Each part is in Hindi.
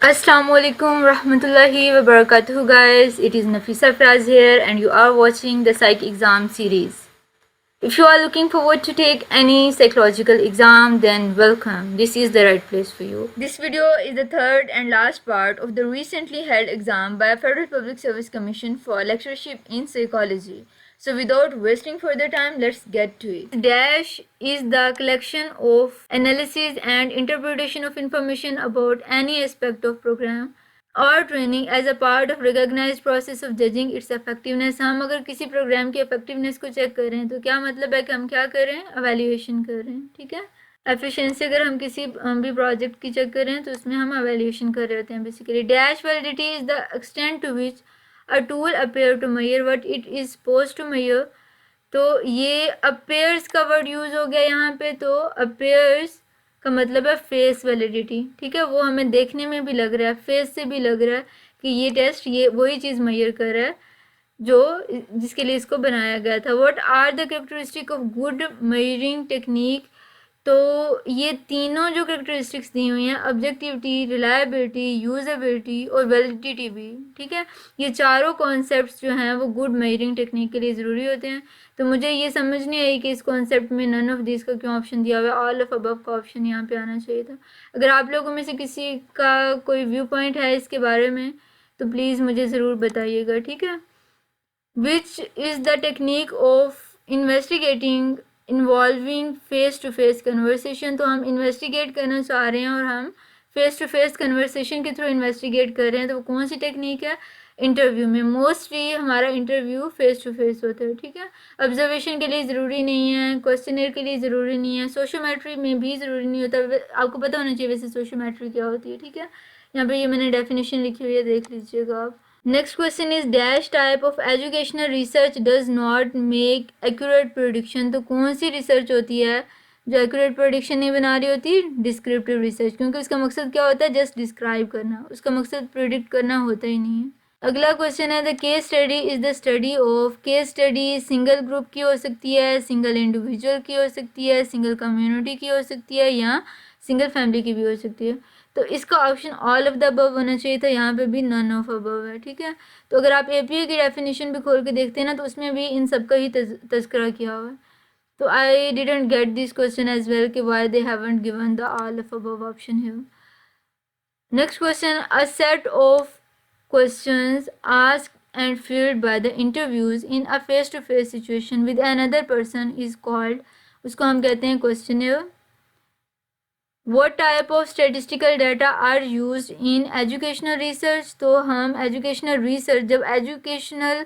Assalamualaikum rahmatullahi wa barakatuh guys. It is Nafeesa Fiaz here and you are watching the Psych EXAM Series. If you are looking forward to take any psychological exam, then welcome. This is the right place for you. This video is the third and last part of the recently held exam by Federal Public Service Commission for lecturership in psychology. So without wasting further time, let's get to it. Dash is the collection of analysis and interpretation of information about any aspect of program और training as a part of recognised process of judging its effectiveness. हम अगर किसी प्रोग्राम की इफेक्टिवनेस को चेक कर रहे हैं तो क्या मतलब है कि हम क्या कर रहे हैं, एवेल्यूएशन कर रहे हैं। ठीक है, एफिशिएंसी अगर हम किसी भी प्रोजेक्ट की चेक कर रहे हैं तो उसमें हम एवेल्यूएशन कर रहे होते हैं basically. Dash validity is the extent to which a tool appear to measure what it is suppose to measure. तो ये अपेयर्स का वर्ड यूज़ हो गया यहाँ पे। तो अपेयर्स का मतलब है फेस वैलिडिटी। ठीक है, वो हमें देखने में भी लग रहा है, फेस से भी लग रहा है कि ये टेस्ट ये वही चीज़ मेजर कर रहा है जो जिसके लिए इसको बनाया गया था। What are the characteristic of good measuring technique. तो ये तीनों जो कैरेक्टरिस्टिक्स दी हुई हैं, ऑब्जेक्टिविटी, रिलायबिलिटी, यूजेबिलिटी और वैलिडिटी भी। ठीक है, ये चारों कॉन्सेप्ट्स जो हैं वो गुड मेजरिंग टेक्निक के लिए ज़रूरी होते हैं। तो मुझे ये समझ नहीं आई कि इस कॉन्सेप्ट में नन ऑफ दिस का क्यों ऑप्शन दिया हुआ है, ऑल ऑफ अबव का ऑप्शन यहाँ पे आना चाहिए था। अगर आप लोगों में से किसी का कोई व्यू पॉइंट है इसके बारे में तो प्लीज़ मुझे ज़रूर बताइएगा। ठीक है, which is the technique of investigating involving face to face conversation. तो हम इन्वेस्टिगेट करना चाह रहे हैं और हम फेस टू फेस कन्वर्सेशन के थ्रू इन्वेस्टिगेट कर रहे हैं, तो वो कौन सी टेक्निक है, इंटरव्यू में। मोस्टली हमारा इंटरव्यू फेस टू फेस होता है। ठीक है, ऑब्जर्वेशन के लिए ज़रूरी नहीं है, क्वेश्चनर के लिए ज़रूरी नहीं है, सोशियोमेट्री में भी ज़रूरी नहीं होता। आपको पता होना चाहिए वैसे सोशियोमेट्री क्या होती है। ठीक है, यहाँ पे ये मैंने डेफिनेशन लिखी हुई है, देख लीजिएगा आप। Next question is dash type of educational research does not make accurate prediction. तो कौन सी रिसर्च होती है जो एक्यूरेट प्रोडिक्शन नहीं बना रही होती, डिस्क्रिप्टिव रिसर्च, क्योंकि उसका मकसद क्या होता है, जस्ट डिस्क्राइब करना, उसका मकसद प्रिडिक्ट करना होता ही नहीं है। अगला क्वेश्चन है the case study is the study of. Case study single group की हो सकती है, सिंगल इंडिविजुअल की हो सकती है, सिंगल कम्युनिटी की हो सकती है या सिंगल फैमिली की भी हो सकती है। तो इसका option all of the above होना चाहिए था, यहाँ पे भी नन ऑफ अबव है। ठीक है, तो अगर आप एपीए की डेफिनेशन भी खोल के देखते हैं ना तो उसमें भी इन सब का ही तस्करा किया हुआ है। तो I didn't get this question as well कि why they haven't given the all of above option here. Next question, a set of questions asked and filled by the interviews in a face to face situation with another person is called, उसको हम कहते हैं questioner. What type of statistical data are used in educational research। तो हम educational research जब educational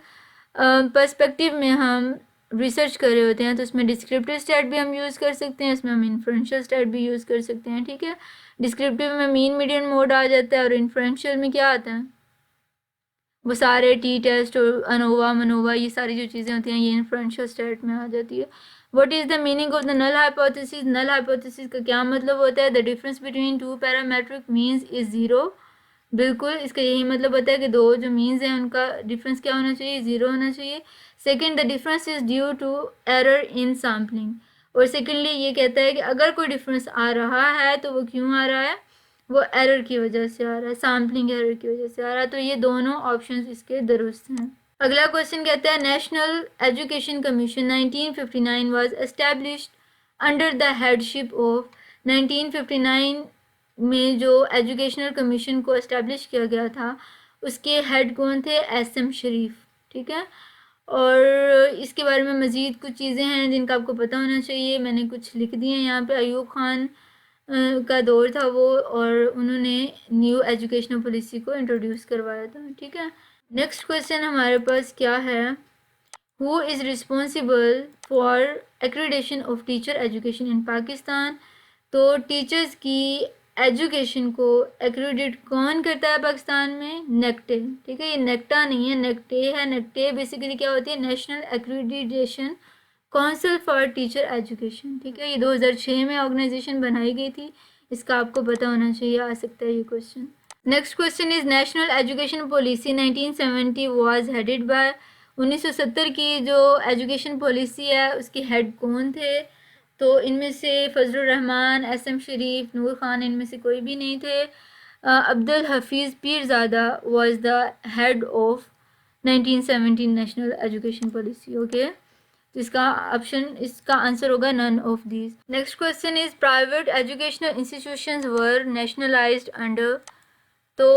पर्सपेक्टिव में हम रिसर्च कर रहे होते हैं तो उसमें डिस्क्रिप्टिव स्टैट भी हम यूज़ कर सकते हैं, इसमें हम इन्फ्रेंशियल स्टैट भी यूज़ कर सकते हैं। ठीक है, डिस्क्रिप्टिव में मीन मीडियन मोड आ जाता है और इन्फ्रेंशियल में क्या आता है, वो सारे टी टेस्ट और अनोवा मनोवा ये सारी जो चीज़ें होती हैं ये इन्फ्रेंशियल स्टेट में आ जाती है। What is the meaning of the null hypothesis. Null hypothesis का क्या मतलब होता है, the difference between two parametric means is zero. बिल्कुल, इसका यही मतलब होता है कि दो जो मीन्स हैं उनका डिफरेंस क्या होना चाहिए, ज़ीरो होना चाहिए। Second, the difference is due to error in sampling. और सेकेंडली ये कहता है कि अगर कोई डिफरेंस आ रहा है तो वो क्यों आ रहा है, वो एरर की वजह से आ रहा है, सैम्पलिंग एरर की वजह से आ रहा है। तो ये दोनों ऑप्शंस इसके दुरुस्त हैं। अगला क्वेश्चन कहता है national education commission 1959 was established under the headship of. 1959 में जो एजुकेशनल कमीशन को एस्टैब्लिश किया गया था उसके हेड कौन थे, एसएम शरीफ। ठीक है, और इसके बारे में मज़ीद कुछ चीज़ें हैं जिनका आपको पता होना चाहिए, मैंने कुछ लिख दी हैं यहाँ पे। अयूब खान का दौर था वो और उन्होंने न्यू एजुकेशनल पॉलिसी को इंट्रोड्यूस करवाया था। ठीक है, नेक्स्ट क्वेश्चन हमारे पास क्या है, who is responsible for accreditation of teacher education in Pakistan. तो टीचर्स की एजुकेशन को एक्रीडिट कौन करता है पाकिस्तान में, नेक्टे। ठीक है, ये नेक्टा नहीं है, नेक्टे है। नेक्टे बेसिकली क्या होती है, national accreditation council for teacher education. ठीक है, ये 2006 में ऑर्गेनाइजेशन बनाई गई थी, इसका आपको पता होना चाहिए, आ सकता है ये question. Next question is national education policy 1970 was headed by. 1970 की जो एजुकेशन पॉलिसी है उसके हेड कौन थे, तो इनमें से फजलुर रहमान, एसएम शरीफ, नूर खान, इनमें से कोई भी नहीं थे। Abdul Hafeez Pirzada was the head of 1917 national education policy. Okay, तो इसका आंसर होगा none of these. Next question is private educational institutions were nationalised under. तो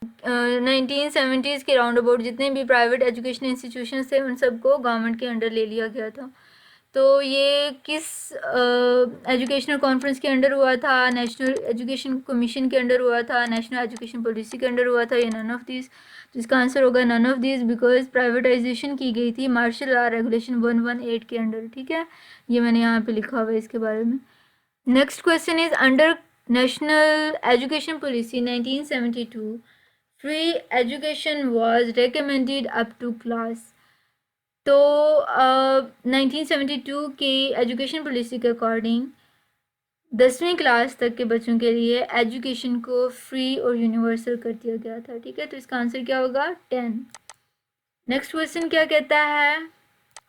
1970s के राउंड अबाउट जितने भी प्राइवेट एजुकेशनल इंस्टीट्यूशंस थे उन सबको गवर्नमेंट के अंडर ले लिया गया था। तो ये किस एजुकेशनल कॉन्फ्रेंस के अंडर हुआ था? नेशनल एजुकेशन कमीशन के अंडर हुआ था? नेशनल एजुकेशन पॉलिसी के अंडर हुआ था? या नन ऑफ दिस? तो इसका आंसर होगा none of this, because privatisation की गई थी मार्शल लॉ रेगुलेशन 118 के अंडर। ठीक है, ये मैंने यहाँ पे लिखा हुआ है इसके बारे में। Next question is under national education policy 1972 free education was recommended up to class. तो 1972 की एजुकेशन पॉलिसी के अकॉर्डिंग 10वीं क्लास तक के बच्चों के लिए एजुकेशन को फ्री और यूनिवर्सल कर दिया गया था। ठीक है, तो इसका आंसर क्या होगा? 10। नेक्स्ट क्वेश्चन क्या कहता है?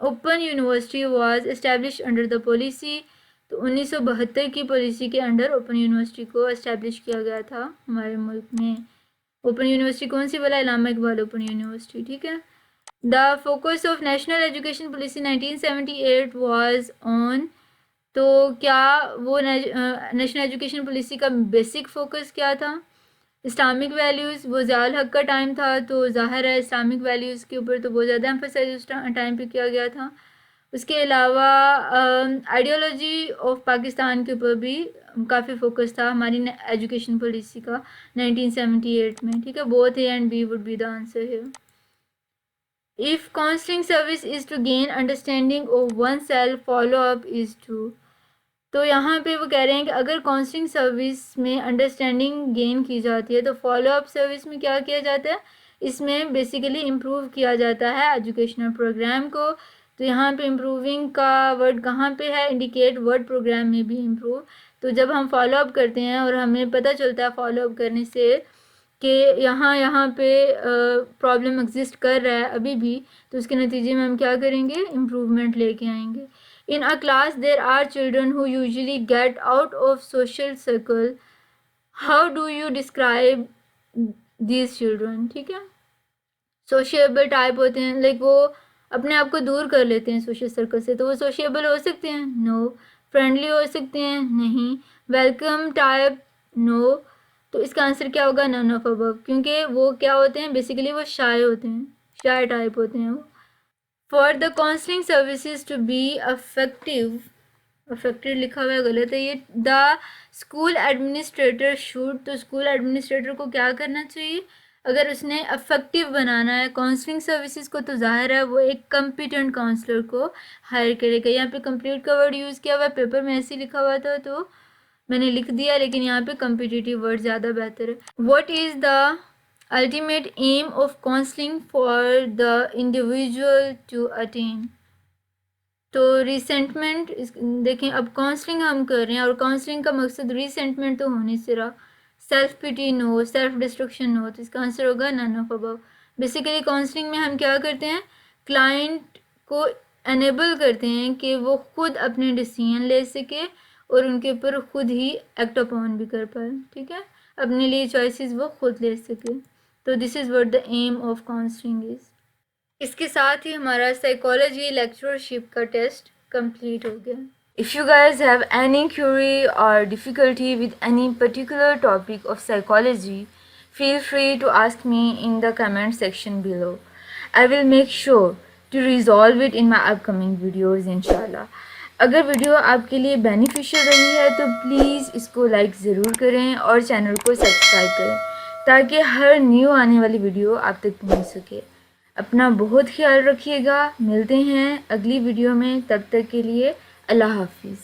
Open university was establish under the policy. तो 1972 की पॉलिसी के अंडर ओपन यूनिवर्सिटी को एस्टैब्लिश किया गया था हमारे मुल्क में। ओपन यूनिवर्सिटी कौन सी वाला? इलामा इकबाल ओपन यूनिवर्सिटी। ठीक है। The focus of national education policy 1978 was on. तो क्या वो नेशनल एजुकेशन पॉलिसी का बेसिक फोकस क्या था? Islamic values. वो ज़ियाउल हक का टाइम था तो ज़ाहिर है इस्लामिक वैल्यूज़ के ऊपर तो बहुत ज़्यादा एम्फसाइज उस टाइम पे किया गया था। उसके अलावा आइडियोलॉजी ऑफ पाकिस्तान के ऊपर भी काफ़ी फोकस था हमारी एजुकेशन पॉलिसी का 1978 में। ठीक है, both A and B would be the answer here. If counselling service is to gain understanding of oneself, follow up is to. तो यहाँ पे वो कह रहे हैं कि अगर काउंसलिंग सर्विस में अंडरस्टैंडिंग गेन की जाती है तो फॉलो अप सर्विस में क्या किया जाता है? इसमें बेसिकली इम्प्रूव किया जाता है एजुकेशनल प्रोग्राम को। तो यहाँ पे इम्प्रूविंग का वर्ड कहाँ पे है? इंडिकेट वर्ड प्रोग्राम में भी इम्प्रूव। तो जब हम फॉलो अप करते हैं और हमें पता चलता है फॉलो अप करने से कि यहाँ पे प्रॉब्लम एग्जिस्ट कर रहा है अभी भी, तो उसके नतीजे में हम क्या करेंगे? इम्प्रूवमेंट लेके आएंगे। In a class, there are children who usually get out of social circle. How do you describe these children? ठीक है, सोशिएबल टाइप होते हैं, लाइक वो अपने आप को दूर कर लेते हैं सोशल सर्कल से, तो वो सोशिएबल हो सकते हैं? नो। फ्रेंडली हो सकते हैं? नहीं। Welcome type? नो। तो इसका आंसर क्या होगा? नन ऑफ अबव, क्योंकि वो क्या होते हैं? बेसिकली वो शाय होते हैं, शाय टाइप होते हैं वो। For the counselling services to be effective, affected लिखा हुआ है, गलत है ये। द स्कूल एडमिनिस्ट्रेटर शुड, तो स्कूल एडमिनिस्ट्रेटर को क्या करना चाहिए? अगर उसने अफेक्टिव बनाना है काउंसलिंग सर्विसेज को तो जाहिर है वो एक कम्पिटेंट काउंसलर को हायर करेगा। यहाँ पे कंप्लीट का वर्ड यूज़ किया हुआ है, पेपर में ऐसे ही लिखा हुआ था तो मैंने लिख दिया, लेकिन यहाँ पे कम्पिटिटिव वर्ड ज़्यादा बेहतर है। What is the ultimate aim of counseling for the individual to attain? तो रिसेंटमेंट, देखें अब काउंसलिंग हम कर रहे हैं और काउंसलिंग का मकसद रिसेंटमेंट तो होने से रहा। Self pity no, self destruction no, तो इसका आंसर होगा none of above. Basically counselling में हम क्या करते हैं? क्लाइंट को एनेबल करते हैं कि वो खुद अपने डिसीजन ले सके और उनके ऊपर खुद ही एक्ट अपॉन भी कर पाए। ठीक है, अपने लिए चॉइसेस वो खुद ले सके। तो this is what the aim of counselling is. इसके साथ ही हमारा साइकोलॉजी लेक्चरशिप का टेस्ट कंप्लीट हो गया। If you guys have any query or difficulty with any particular topic of psychology, feel free to ask me in the comment section below. I will make sure to resolve it in my upcoming videos इंशाल्लाह। अगर वीडियो आपके लिए बेनिफिशियल रही है तो प्लीज़ इसको लाइक ज़रूर करें और चैनल को सब्सक्राइब करें ताकि हर न्यू आने वाली वीडियो आप तक पहुंच सके। अपना बहुत ख्याल रखिएगा, मिलते हैं अगली वीडियो में, तब तक के लिए अल्लाह हाफिज़।